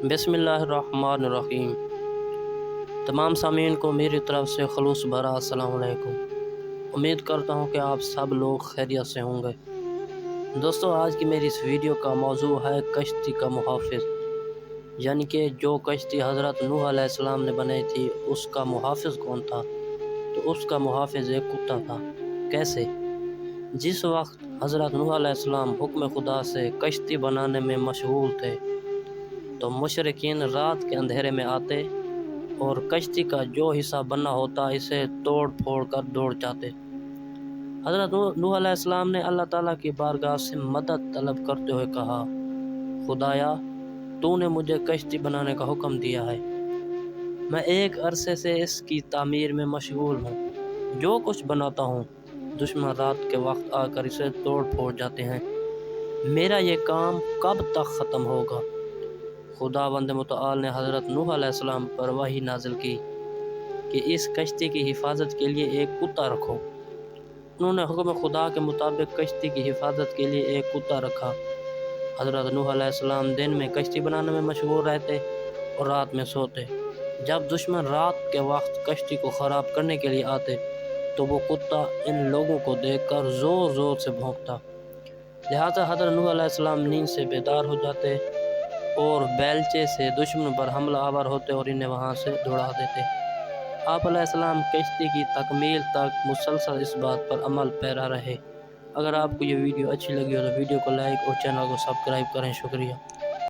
बिस्मिल्लाहिर्रहमानिर्रहीम। तमाम सामीन को मेरी तरफ से खलूस भरा अस्सलाम वालेकुम। उम्मीद करता हूँ कि आप सब लोग खैरियत से होंगे। दोस्तों, आज की मेरी इस वीडियो का मौजू है कश्ती का मुहाफ़िज़, यानी कि जो कश्ती हज़रत नूह अलैहिस्सलाम ने बनाई थी उसका मुहाफ़िज़ कौन था। तो उसका मुहाफ़िज़ एक कुत्ता था। कैसे? जिस वक्त हज़रत नूह अलैहिस्सलाम हुक्म खुदा से कश्ती बनाने में मशगूल थे तो मुशरिकीन रात के अंधेरे में आते और कश्ती का जो हिस्सा बना होता इसे तोड़ फोड़ कर दौड़ जाते। हज़रत नूह अलैहिस्सलाम ने अल्लाह ताला की बारगाह से मदद तलब करते हुए कहा, खुदाया, तूने मुझे कश्ती बनाने का हुक्म दिया है, मैं एक अरसे से इसकी तामीर में मशगूल हूँ। जो कुछ बनाता हूँ दुश्मन रात के वक्त आकर इसे तोड़ फोड़ जाते हैं। मेरा ये काम कब तक ख़त्म होगा? खुदावंद मुतआल ने हज़रत नूह अलैहिस्सलाम पर वही नाज़िल की कि इस कश्ती की हिफाजत के लिए एक कुत्ता रखो। उन्होंने हुक्म खुदा के मुताबिक कश्ती की हिफाजत के लिए एक कुत्ता रखा। हज़रत नूह अलैहिस्सलाम दिन में कश्ती बनाने में मशगूल रहते और रात में सोते। जब दुश्मन रात के वक्त कश्ती को ख़राब करने के लिए आते तो वो कुत्ता इन लोगों को देखकर ज़ोर ज़ोर से भौंकता। लिहाजा हज़रत नूह अलैहिस्सलाम नींद से बेदार हो जाते और बेलचे से दुश्मन पर हमला आवर होते और इन्हें वहाँ से दौड़ा देते। आप अलैहिस्सलाम कश्ती की तकमील तक मुसलसल इस बात पर अमल पैरा रहे। अगर आपको ये वीडियो अच्छी लगी हो तो वीडियो को लाइक और चैनल को सब्सक्राइब करें। शुक्रिया।